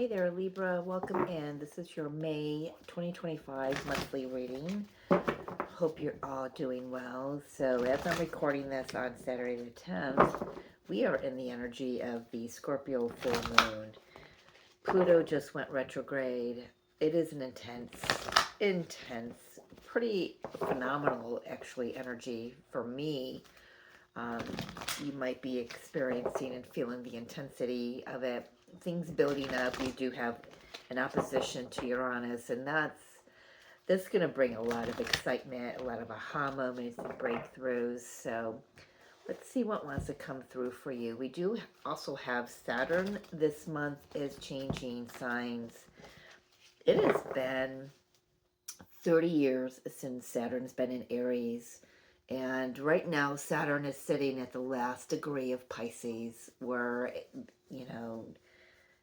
Hi there, Libra. Welcome in. This is your May 2025 monthly reading. Hope you're all doing well. So, as I'm recording this on Saturday the 10th, we are in the energy of the Scorpio full moon. Pluto just went retrograde. It is an intense, pretty phenomenal, actually, energy for me. Um, you might be experiencing and feeling the intensity of it. Things building up. You do have an opposition to Uranus, and that's going to bring a lot of excitement, a lot of aha moments and breakthroughs. So let's see what wants to come through for you. We do also have Saturn this month is changing signs. It has been 30 years since Saturn's been in Aries. And right now, Saturn is sitting at the last degree of Pisces, where, you know,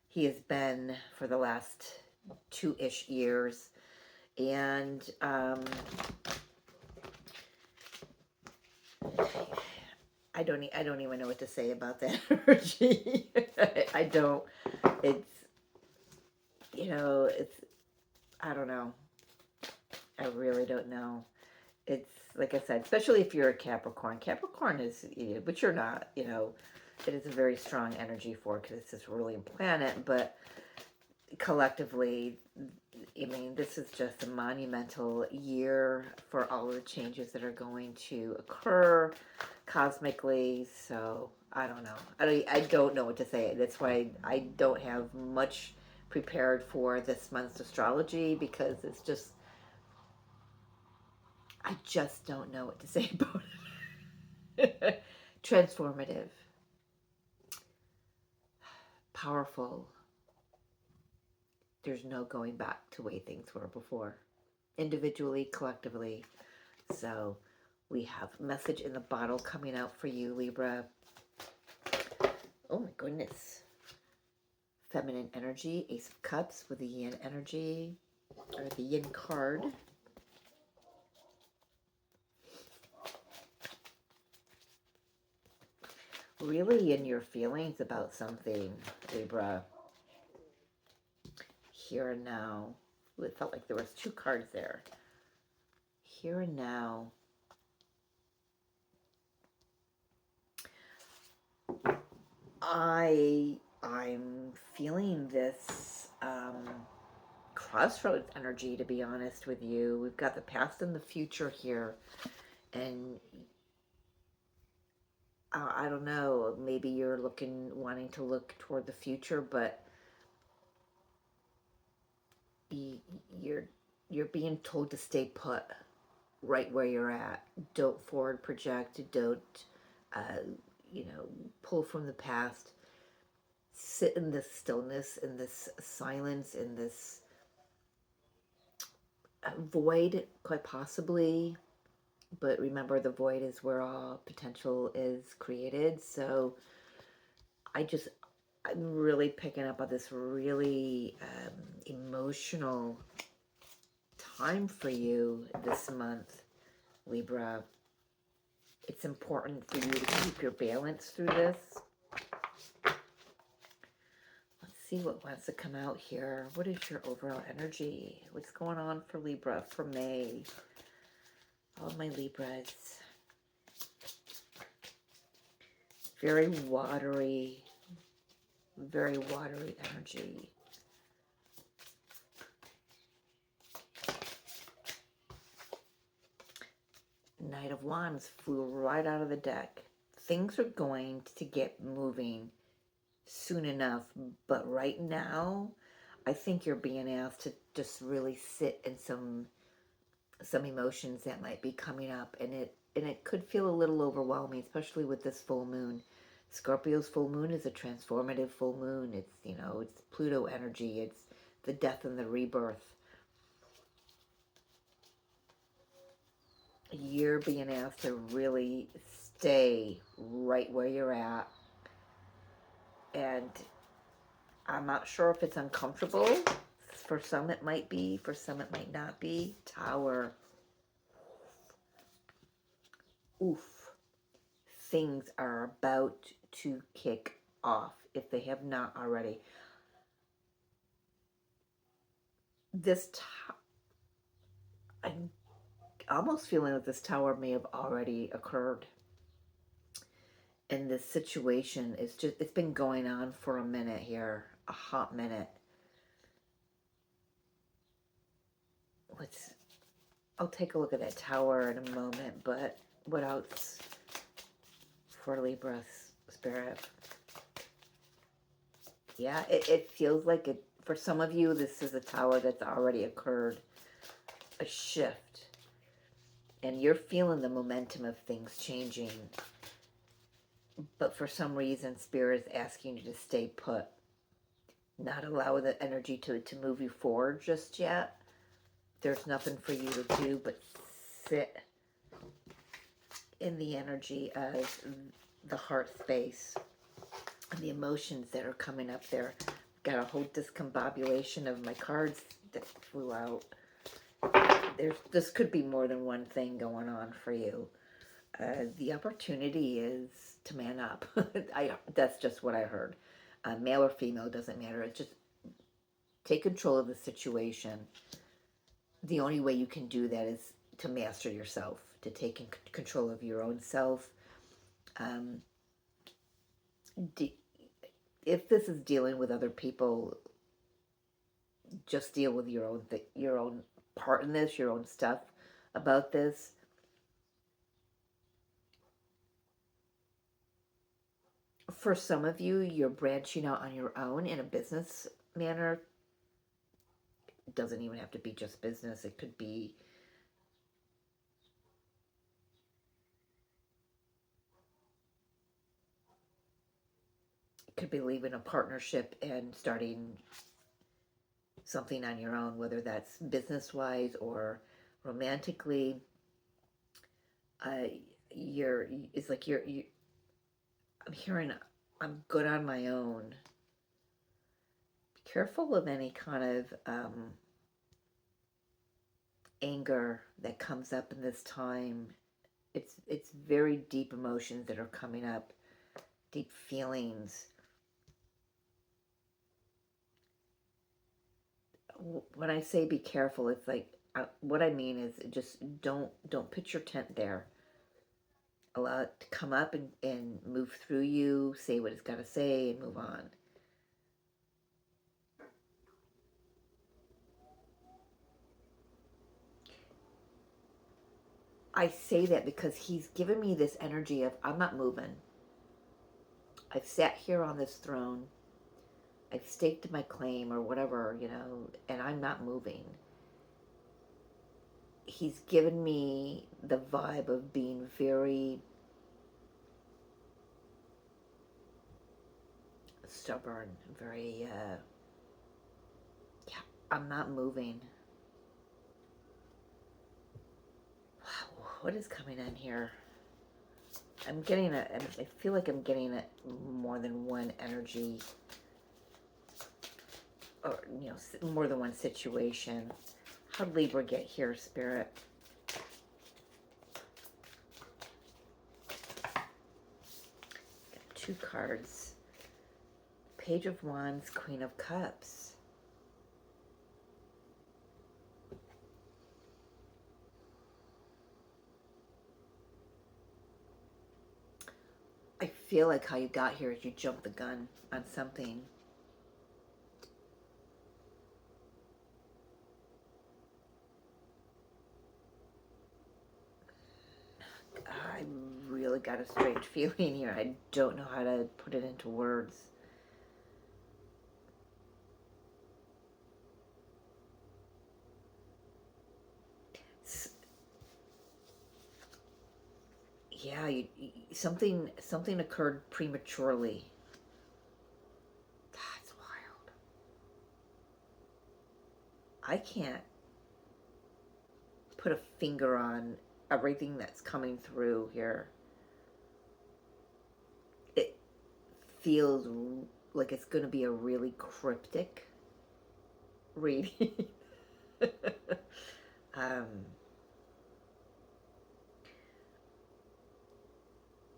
he has been for the last 2-ish years. And I don't even know what to say about that energy. I don't. It's, it's, I don't know. I really don't know. It's like I said, especially if you're a Capricorn. Capricorn is, but you're not, it is a very strong energy for, because it's this ruling planet, but collectively, I mean, this is just a monumental year for all of the changes that are going to occur cosmically. So I don't know. I don't know what to say. That's why I don't have much prepared for this month's astrology, because it's just, I just don't know what to say about it. Transformative, powerful. There's no going back to the way things were before, individually, collectively. So we have message in the bottle coming out for you, Libra. Oh my goodness. Feminine energy, Ace of Cups with the Yin energy, or the Yin card. Really in your feelings about something, Libra. Here and now. Ooh, it felt like there was 2 cards there. Here and now. I'm feeling this crossroads energy, to be honest with you. We've got the past and the future here, and I don't know, maybe you're wanting to look toward the future, but you're being told to stay put right where you're at. Don't forward project. Don't uh, pull from the past. Sit in this stillness, in this silence, in this void, quite possibly. But remember, the void is where all potential is created. So I'm really picking up on this really emotional time for you this month, Libra. It's important for you to keep your balance through this. Let's see what wants to come out here. What is your overall energy? What's going on for Libra for May? All my Libras. Very watery energy. Knight of Wands flew right out of the deck. Things are going to get moving soon enough, but right now, I think you're being asked to just really sit in some emotions that might be coming up, and it could feel a little overwhelming, especially with this full moon. Scorpio's full moon is a transformative full moon. It's, it's Pluto energy. It's the death and the rebirth. You're being asked to really stay right where you're at. And I'm not sure if it's uncomfortable. For some it might be, for some it might not be. Tower. Oof. Things are about to kick off if they have not already. this I'm almost feeling that this tower may have already occurred. And this situation is just, it's been going on for a minute here, a hot minute. I'll take a look at that tower in a moment, but what else for Libra Spirit? Yeah, it feels like it, for some of you, this is a tower that's already occurred, a shift. And you're feeling the momentum of things changing. But for some reason, Spirit is asking you to stay put. Not allow the energy to move you forward just yet. There's nothing for you to do but sit in the energy of the heart space and the emotions that are coming up there. Got a whole discombobulation of my cards that flew out. This could be more than one thing going on for you. The opportunity is to man up. That's just what I heard. Male or female, doesn't matter. It's just take control of the situation. The only way you can do that is to master yourself, to take control of your own self. If this is dealing with other people, just deal with your own part in this, your own stuff about this. For some of you, you're branching out on your own in a business manner. It doesn't even have to be just business. It could be leaving a partnership and starting something on your own, whether that's business-wise or romantically. It's like I'm hearing, I'm good on my own. Be careful of any kind of anger that comes up in this time. It's very deep emotions that are coming up, deep feelings. When I say be careful, it's like, what I mean is just don't pitch your tent there. Allow it to come up and move through you, say what it's got to say, and move on. I say that because he's given me this energy of, I'm not moving. I've sat here on this throne. I've staked my claim or whatever, and I'm not moving. He's given me the vibe of being very stubborn, very, I'm not moving. Wow, what is coming in here? I feel like I'm getting more than one energy, or, more than one situation. How did Libra get here, Spirit? Got 2 cards. Page of Wands, Queen of Cups. I feel like how you got here is you jumped the gun on something. I really got a strange feeling here. I don't know how to put it into words. Yeah, something occurred prematurely. That's wild. I can't put a finger on everything that's coming through here. It feels like it's going to be a really cryptic reading.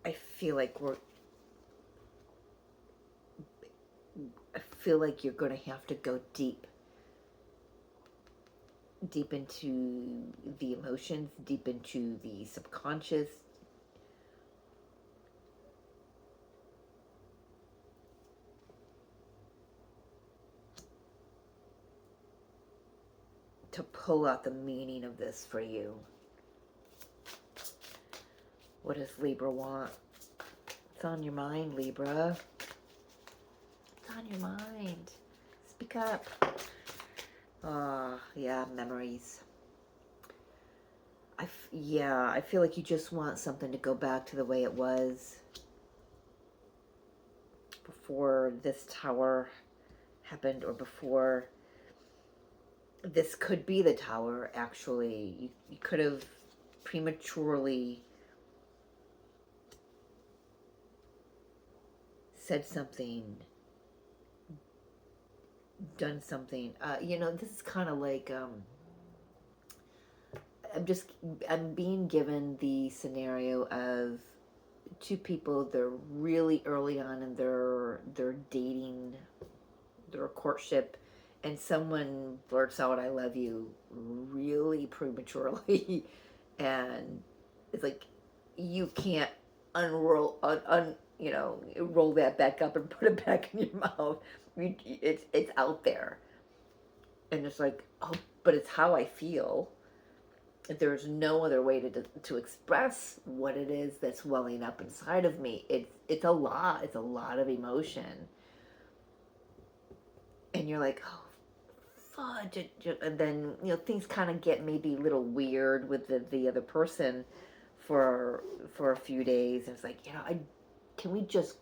I feel like you're going to have to go deep deep into the emotions, deep into the subconscious. To pull out the meaning of this for you. What does Libra want? It's on your mind, Libra. It's on your mind. Speak up. Yeah, memories. I feel like you just want something to go back to the way it was before this tower happened, or before this could be the tower, actually. You could have prematurely said something, done something. This is kind of like, I'm being given the scenario of two people. They're really early on in their dating, their courtship, and someone blurts out "I love you" really prematurely, and it's like you can't roll that back up and put it back in your mouth. It's out there, and it's like, oh, but it's how I feel. There's no other way to express what it is that's welling up inside of me. It's a lot. It's a lot of emotion, and you're like, oh, fudge. And then things kind of get maybe a little weird with the other person for a few days. And it's like, can we just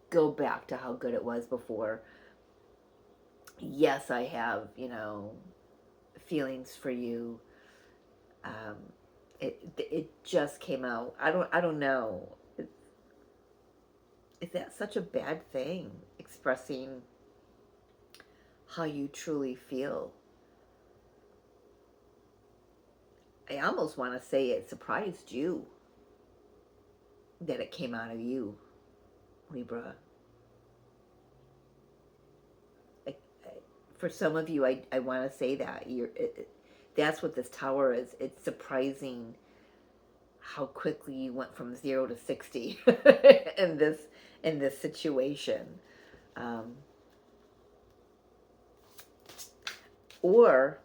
go back to how good it was before? Yes, I have feelings for you. It just came out. I don't know. Is that such a bad thing? Expressing how you truly feel. I almost want to say it surprised you that it came out of you, Libra. For some of you, I want to say that that's what this tower is. It's surprising how quickly you went from 0 to 60 in this situation. Or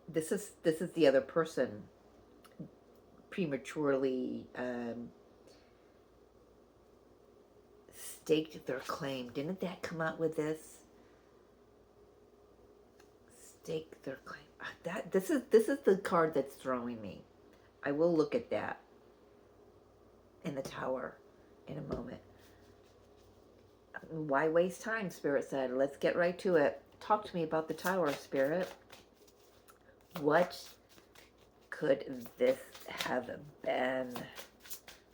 this is the other person prematurely staked their claim. Didn't that come out with this? Stake their claim. This is the card that's throwing me. I will look at that in the tower in a moment. Why waste time? Spirit said. Let's get right to it. Talk to me about the tower, Spirit. What could this have been?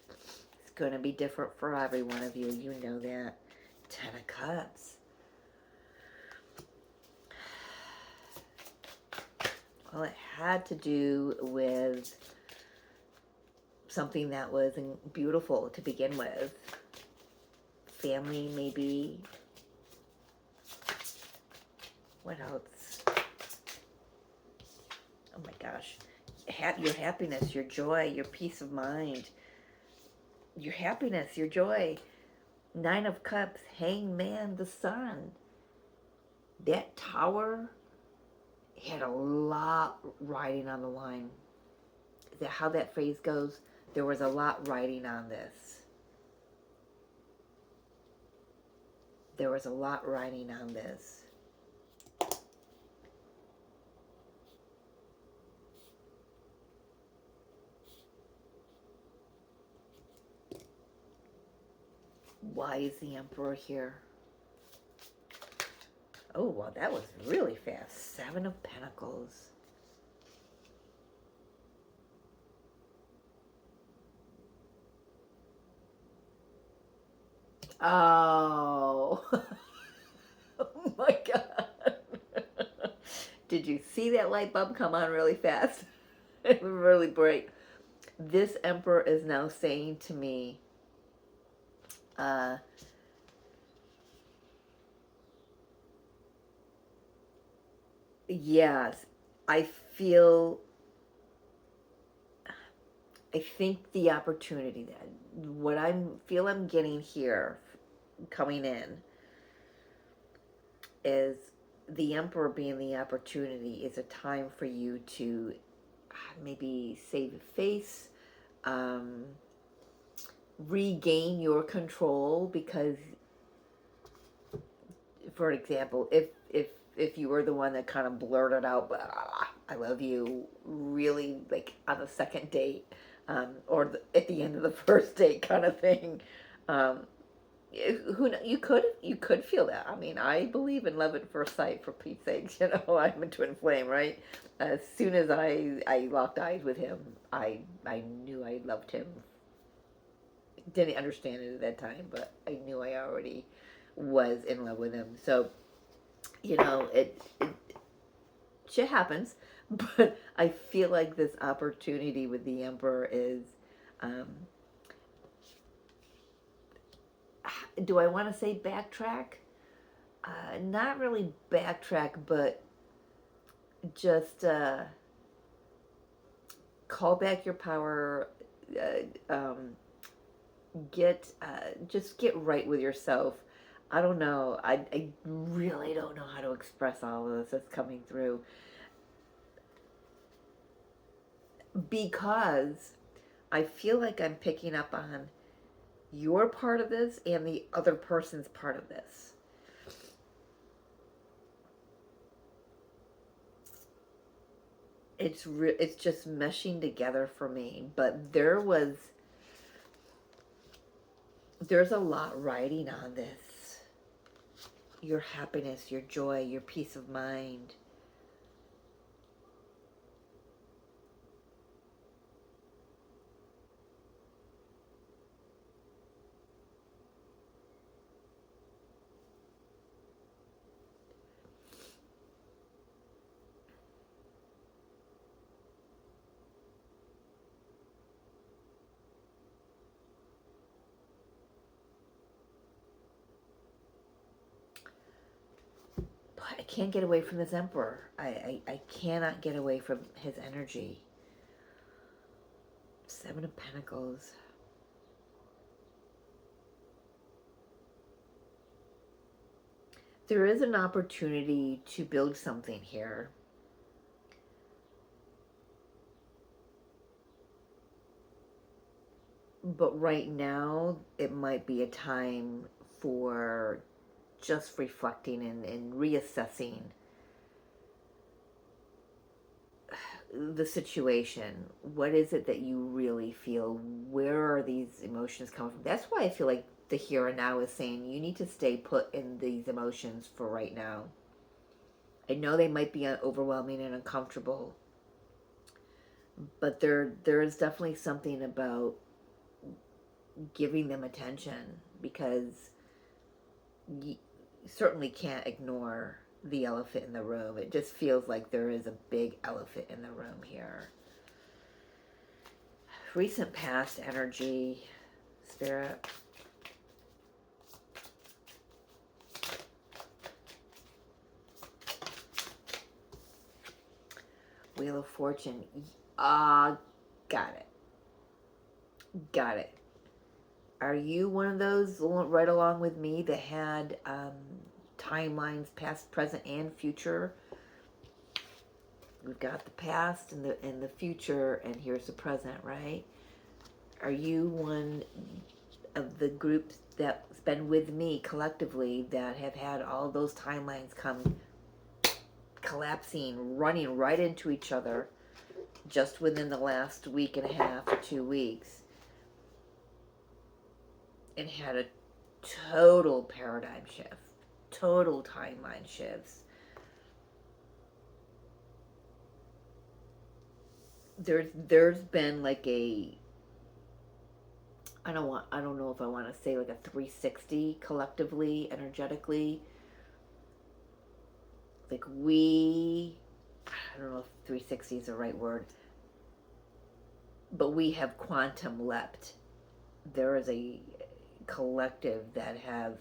It's going to be different for every one of you. You know that. 10 of Cups. Well, it had to do with something that was beautiful to begin with. Family, maybe. What else? Oh my gosh. Your happiness, your joy, your peace of mind. Your happiness, your joy. 9 of Cups, Hangman, the Sun. That tower had a lot riding on the line. Is that how that phrase goes? There was a lot riding on this. There was a lot riding on this. Why is the Emperor here? Oh, well, that was really fast. 7 of Pentacles. Oh. Oh my God. Did you see that light bulb come on really fast? It was really bright. This Emperor is now saying to me, Yes, I feel, I think the opportunity that what I'm getting here coming in is the emperor being the opportunity is a time for you to maybe save face, um, regain your control because, for example, if you were the one that kind of blurted out I love you really like on the second date, or at the end of the first date kind of thing, um, you could feel that. I mean, I believe in love at first sight, for Pete's sake. I'm a twin flame, right? As soon as I locked eyes with him, I knew I loved him. Didn't understand it at that time, but I knew I already was in love with him. So it shit happens, but I feel like this opportunity with the emperor is, um, do I want to say backtrack? Not really backtrack, but just call back your power. Get just get right with yourself. I don't know. I really don't know how to express all of this that's coming through because I feel like I'm picking up on your part of this and the other person's part of this. It's just meshing together for me, but there's a lot riding on this. Your happiness, your joy, your peace of mind. But I can't get away from this emperor. I cannot get away from his energy. Seven of Pentacles. There is an opportunity to build something here. But right now, it might be a time for just reflecting and reassessing the situation. What is it that you really feel? Where are these emotions coming from? That's why I feel like the here and now is saying you need to stay put in these emotions for right now. I know they might be overwhelming and uncomfortable, but there is definitely something about giving them attention because you certainly can't ignore the elephant in the room. It just feels like there is a big elephant in the room here. Recent past energy, Spirit. Wheel of Fortune. Got it. Got it. Are you one of those right along with me that had timelines, past, present, and future? We've got the past and the future, and here's the present, right? Are you one of the groups that's been with me collectively that have had all those timelines come collapsing, running right into each other just within the last week and a half or 2 weeks, and had a total paradigm shift, total timeline shifts? There's been like a, I don't know if I want to say like a 360 collectively, energetically. Like I don't know if 360 is the right word, but we have quantum leapt. There is a collective that have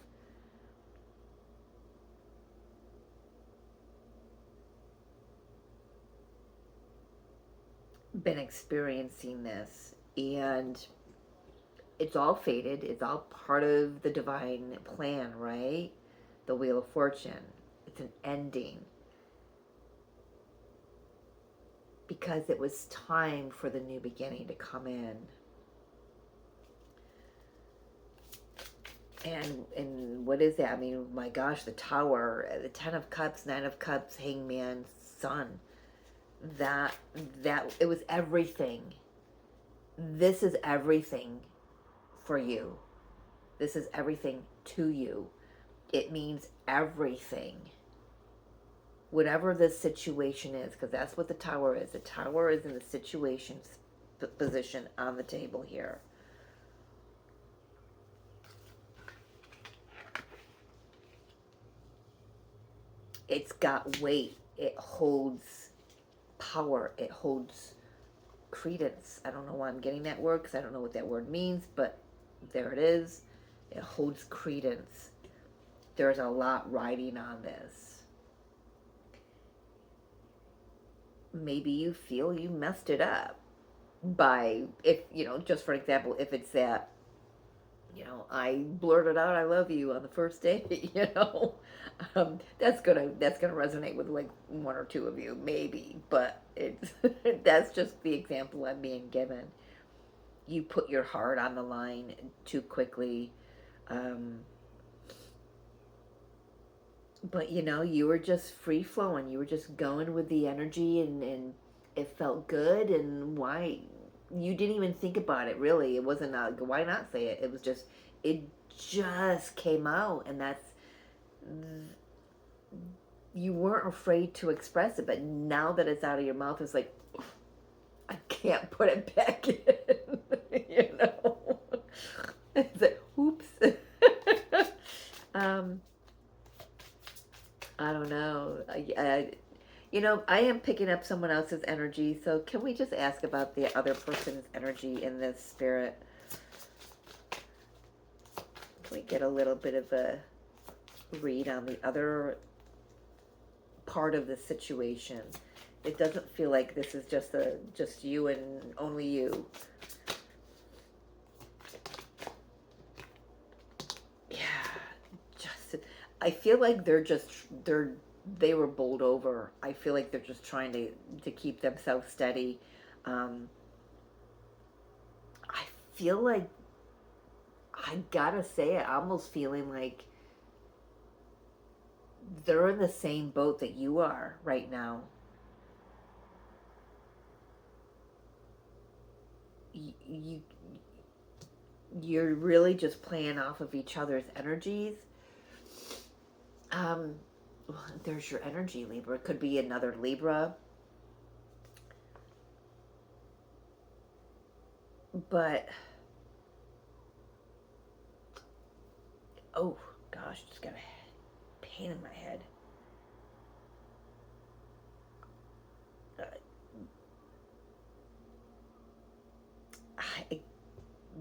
been experiencing this, and it's all fated. It's all part of the divine plan, right? The Wheel of Fortune. It's an ending. Because it was time for the new beginning to come in. And what is that? I mean, my gosh, the Tower, the Ten of Cups, Nine of Cups, Hangman, Sun. That it was everything. This is everything for you. This is everything to you. It means everything. Whatever this situation is, because that's what the Tower is. The Tower is in the situation position on the table here. It's got weight. It holds power. It holds credence. I don't know why I'm getting that word, because I don't know what that word means, but there it is. It holds credence. There's a lot riding on this. Maybe you feel you messed it up by, if, just for example, if it's that, I blurted out I love you on the first date, that's gonna resonate with like one or two of you, maybe, but it's that's just the example I'm being given. You put your heart on the line too quickly, but you were just free flowing. You were just going with the energy, and it felt good. And why you didn't even think about it, really. It wasn't why not say it. It just came out, and you weren't afraid to express it. But now that it's out of your mouth, it's like, I can't put it back in. It's like, oops. I don't know. I am picking up someone else's energy, so can we just ask about the other person's energy in this spirit? Can we get a little bit of a read on the other part of the situation? It doesn't feel like this is just you and only you. I feel like they were bowled over. I feel like they're just trying to keep themselves steady. I feel like, I gotta say it, almost feeling like they're in the same boat that you are right now. You're really just playing off of each other's energies. There's your energy, Libra. It could be another Libra. But, oh gosh, just got a pain in my head.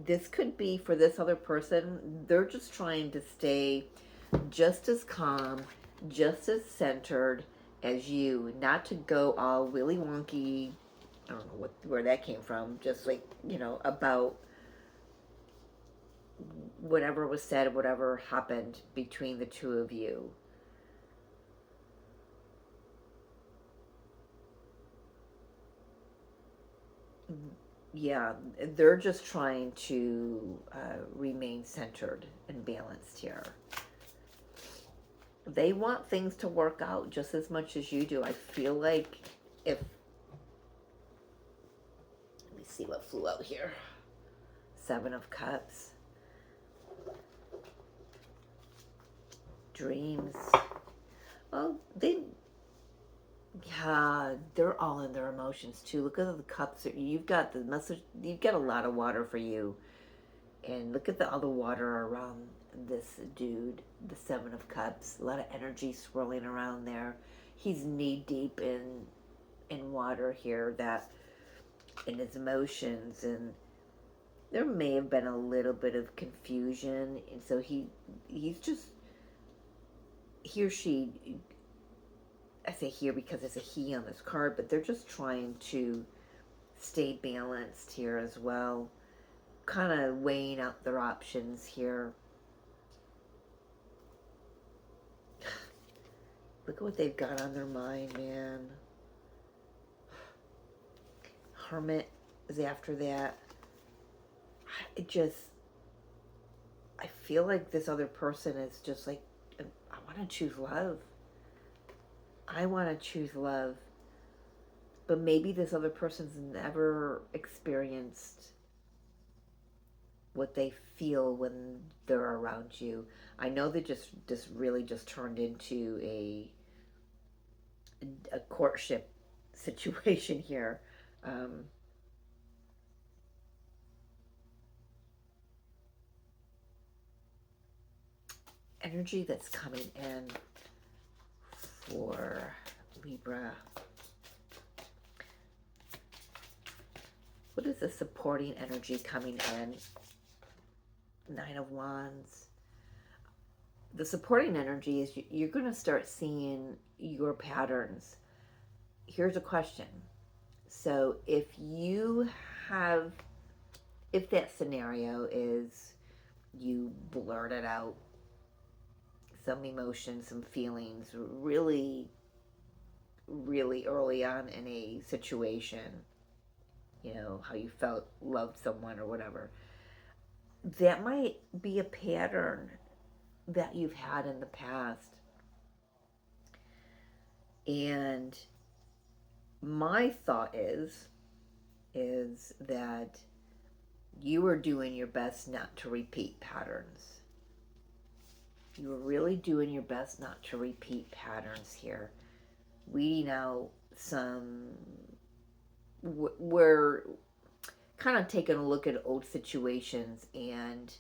This could be for this other person. They're just trying to stay just as calm, just as centered as you, not to go all willy wonky. I don't know where that came from. Just like, about whatever was said, whatever happened between the two of you. Yeah, they're just trying to remain centered and balanced here. They want things to work out just as much as you do. I feel like let me see what flew out here. Seven of Cups. Dreams. Well, they're all in their emotions too. Look at the cups. You've got the message. You've got a lot of water for you, and look at all the water around this dude. The Seven of Cups. A lot of energy swirling around there. He's knee deep in water here. That in his emotions, and there may have been a little bit of confusion, and so he's just he or she. I say here because it's a he on this card, but they're just trying to stay balanced here as well. Kind of weighing out their options here. Look at what they've got on their mind, man. Hermit is after that. I feel like this other person is just like, I want to choose love. I want to choose love. But maybe this other person's never experienced what they feel when they're around you. I know they just really just turned into a courtship situation here. Um, Energy that's coming in for Libra. What is the supporting energy coming in? Nine of Wands. The supporting energy is you're going to start seeing your patterns. Here's a question. So if that scenario is you blurted out some emotions, some feelings really, really early on in a situation, how you felt, loved someone or whatever, that might be a pattern that you've had in the past. And my thought is that you are doing your best not to repeat patterns. You are really doing your best not to repeat patterns here. Weeding out we're kind of taking a look at old situations, and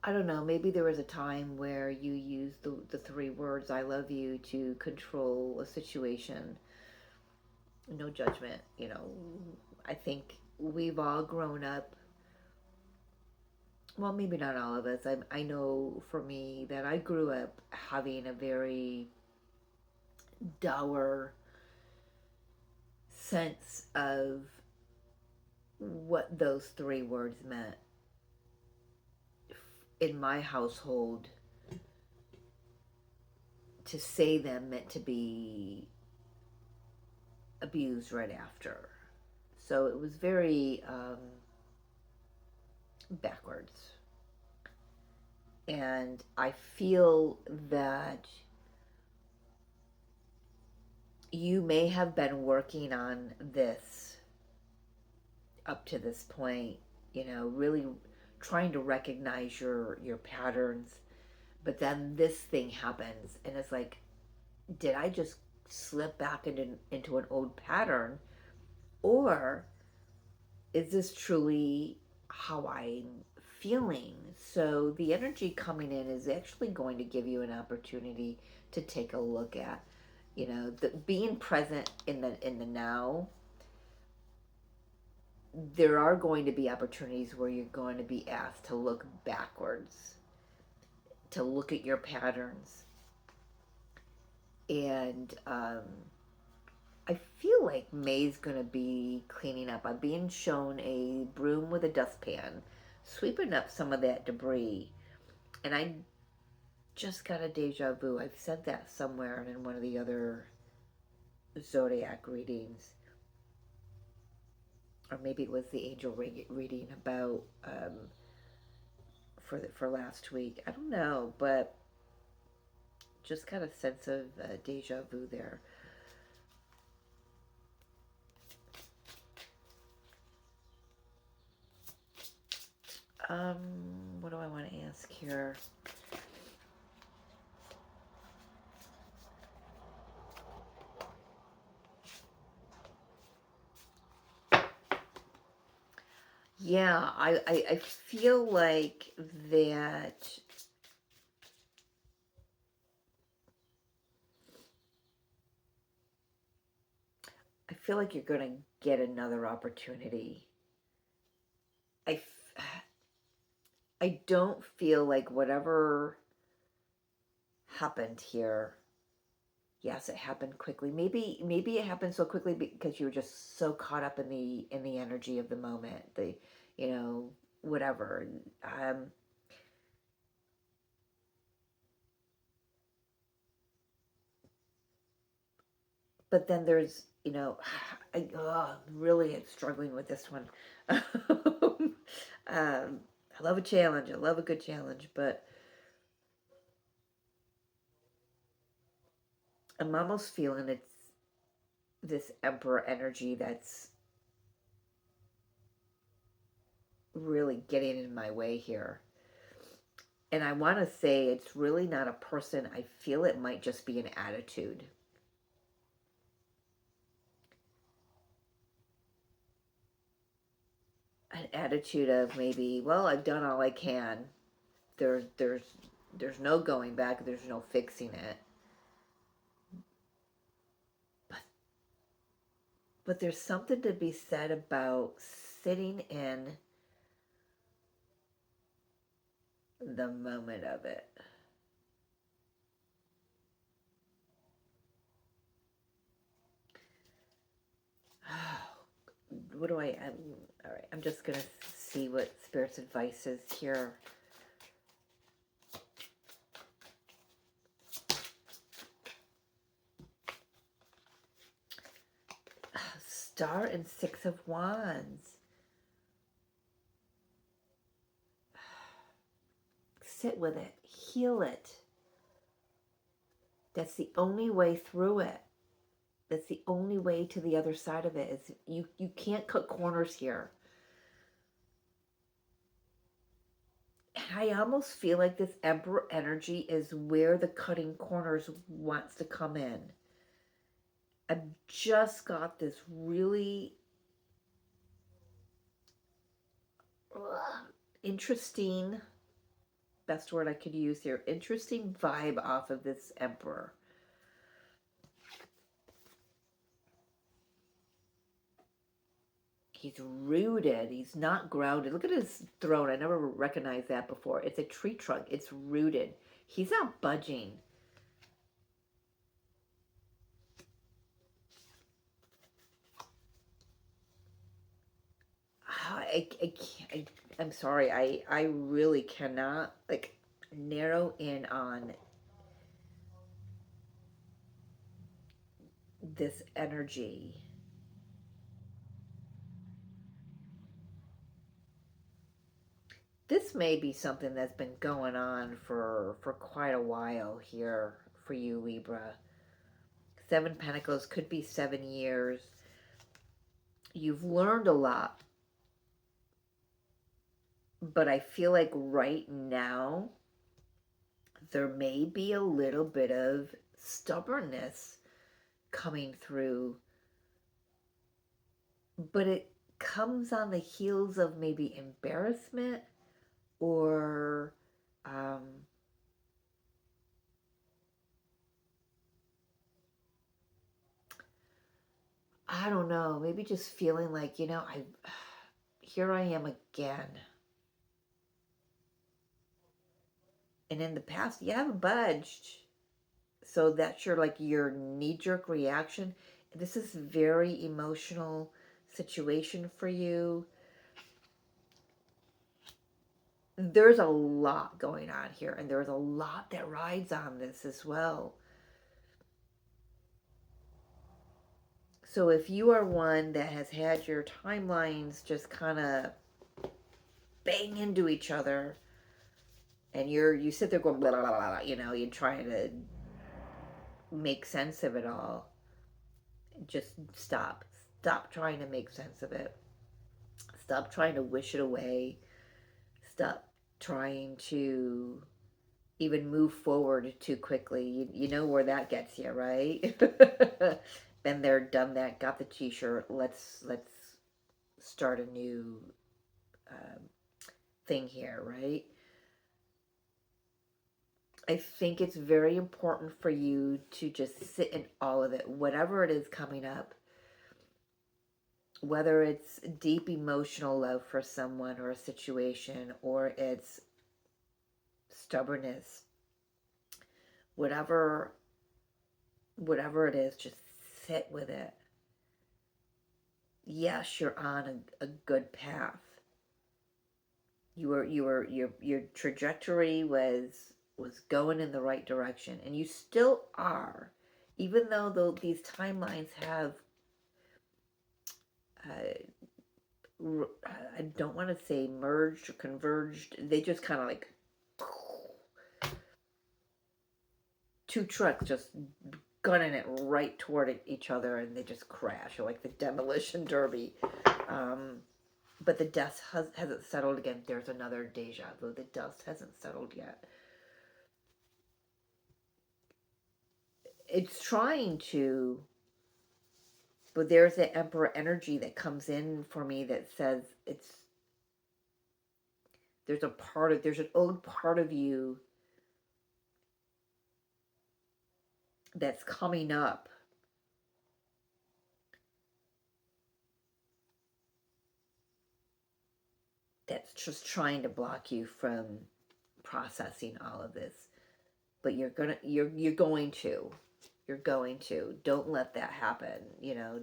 I don't know, maybe there was a time where you used the three words, I love you, to control a situation. No judgment, I think we've all grown up. Well, maybe not all of us. I know for me that I grew up having a very dour sense of what those three words meant. In my household, to say them meant to be abused right after. So it was very backwards. And I feel that you may have been working on this up to this point, really trying to recognize your patterns. But then this thing happens, and it's like, did I just slip back into an old pattern? Or is this truly how I'm feeling? So the energy coming in is actually going to give you an opportunity to take a look at, being present in the now. There are going to be opportunities where you're going to be asked to look backwards, to look at your patterns. And I feel like May's going to be cleaning up. I'm being shown a broom with a dustpan, sweeping up some of that debris. And I just got a deja vu. I've said that somewhere in one of the other zodiac readings. Or maybe it was the angel reading about for last week. I don't know, but just got a sense of deja vu there. What do I want to ask here? Yeah, I feel like that you're going to get another opportunity. I don't feel like whatever happened here. Yes, it happened quickly. Maybe it happened so quickly because you were just so caught up in the energy of the moment. The, you know, whatever. Um, but then there's, I'm really struggling with this one. I love a challenge. I love a good challenge, but I'm almost feeling it's this emperor energy that's really getting in my way here. And I want to say it's really not a person. I feel it might just be an attitude. An attitude of maybe, well, I've done all I can. There's no going back. There's no fixing it. But there's something to be said about sitting in the moment of it. What do all right, I'm just going to see what Spirit's advice is here. Star and Six of Wands. Sit with it. Heal it. That's the only way through it. That's the only way to the other side of it. Is you can't cut corners here. And I almost feel like this Emperor energy is where the cutting corners wants to come in. I've just got this really interesting, best word I could use here, interesting vibe off of this Emperor. He's rooted. He's not grounded. Look at his throne. I never recognized that before. It's a tree trunk. It's rooted. He's not budging. I'm sorry. I really cannot like narrow in on this energy. This may be something that's been going on for quite a while here for you, Libra. Seven Pentacles could be 7 years. You've learned a lot, but I feel like right now there may be a little bit of stubbornness coming through, but it comes on the heels of maybe embarrassment or I don't know, maybe just feeling like, here I am again. And in the past, you haven't budged. So that's your knee-jerk reaction. This is very emotional situation for you. There's a lot going on here, and there's a lot that rides on this as well. So if you are one that has had your timelines just kind of bang into each other, and you sit there going blah blah blah, blah, you're trying to make sense of it all. Just stop trying to make sense of it. Stop trying to wish it away. Stop trying to even move forward too quickly. You know where that gets you, right? Been there, done that, got the t-shirt. Let's start a new um, thing here, right? I think it's very important for you to just sit in all of it, whatever it is coming up. Whether it's deep emotional love for someone or a situation, or it's stubbornness, whatever it is, just sit with it. Yes, you're on a good path. Your trajectory was going in the right direction, and you still are, even though these timelines have I don't want to say merged or converged. They just kind of like two trucks just gunning it right toward each other, and they just crash, or like the demolition derby. But the dust hasn't settled again. There's another deja vu. The dust hasn't settled yet. It's trying to, but there's the emperor energy that comes in for me that says there's an old part of you that's coming up. That's just trying to block you from processing all of this. But you're going to. Don't let that happen.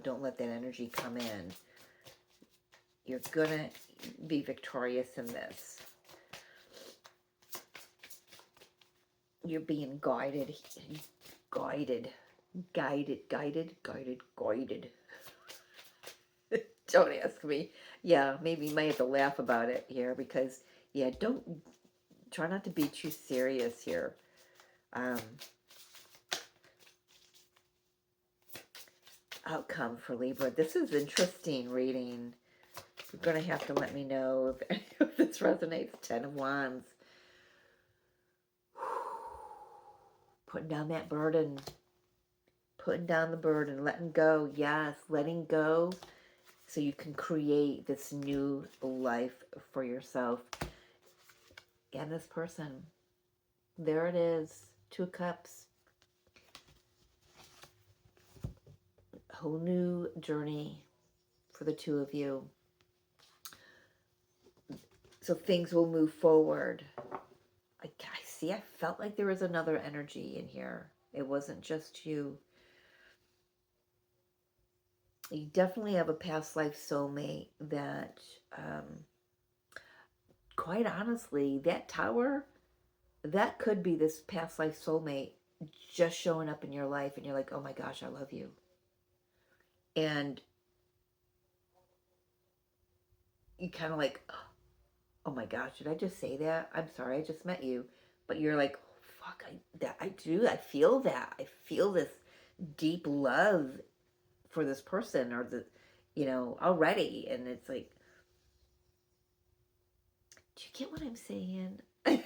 Don't let that energy come in. You're going to be victorious in this. You're being guided. Don't ask me. Yeah, maybe you might have to laugh about it here because, yeah, try not to be too serious here. Outcome for Libra. This is interesting reading. You're going to have to let me know if any of this resonates. 10 of Wands. Putting down that burden. Putting down the burden. Letting go. Yes, letting go. So you can create this new life for yourself and this person. There it is. 2 cups. Whole new journey for the two of you. So things will move forward. I felt like there was another energy in here. It wasn't just you. You definitely have a past life soulmate that, quite honestly, that tower, that could be this past life soulmate just showing up in your life, and you're like, oh my gosh, I love you. And you kind of like, oh my gosh, did I just say that? I'm sorry, I just met you. But you're like, oh, fuck, I feel that. I feel this deep love for this person, or already. And it's like, do you get what I'm saying? I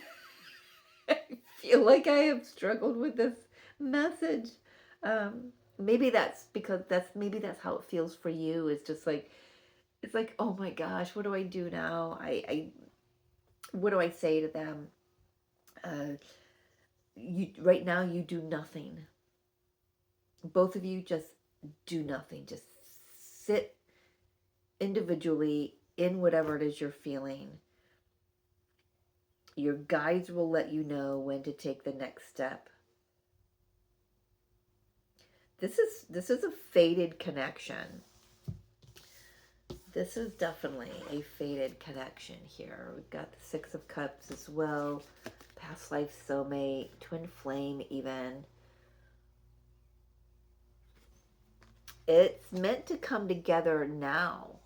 feel like I have struggled with this message. Maybe that's because maybe that's how it feels for you. It's just like, it's like, oh my gosh, what do I do now? What do I say to them? Right now you do nothing. Both of you just do nothing. Just sit individually in whatever it is you're feeling. Your guides will let you know when to take the next step. This is a fated connection. This is definitely a fated connection here. We've got the 6 of Cups as well. Past life soulmate, twin flame even. It's meant to come together now.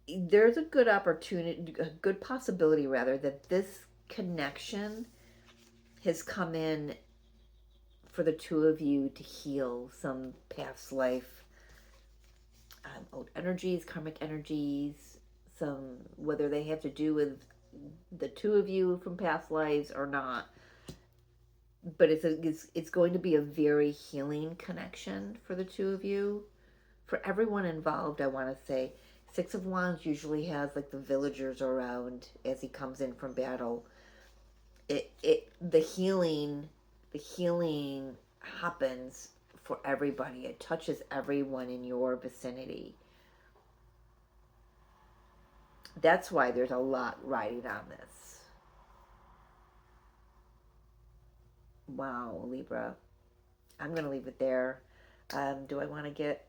There's a good opportunity, a good possibility rather, that this connection has come in for the two of you to heal some past life old energies, karmic energies, whether they have to do with the two of you from past lives or not. But it's going to be a very healing connection for the two of you. For everyone involved, I want to say, 6 of Wands usually has like the villagers around as he comes in from battle. The healing happens for everybody. It touches everyone in your vicinity. That's why there's a lot riding on this. Wow, Libra. I'm going to leave it there. Do I want to get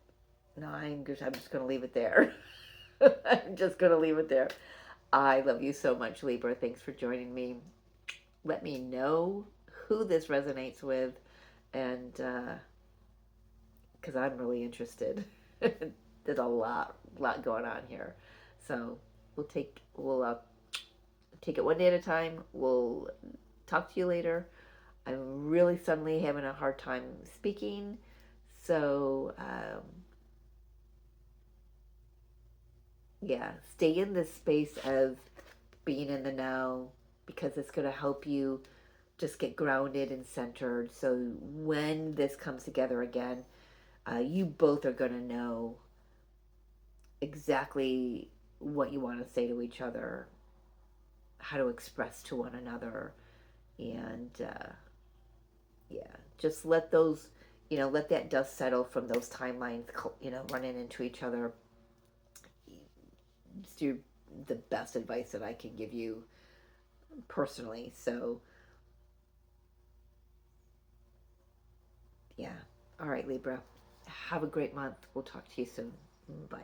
9? Because I'm just going to leave it there. I'm just going to leave it there. I love you so much, Libra. Thanks for joining me. Let me know who this resonates with, and because I'm really interested. There's a lot going on here, so we'll take it one day at a time. We'll talk to you later. I'm really suddenly having a hard time speaking, so yeah, stay in this space of being in the now, because it's going to help you just get grounded and centered. So when this comes together again, you both are going to know exactly what you want to say to each other, how to express to one another, and yeah, just let those, let that dust settle from those timelines, running into each other. Just do the best advice that I can give you personally. So yeah. All right, Libra. Have a great month. We'll talk to you soon. Bye.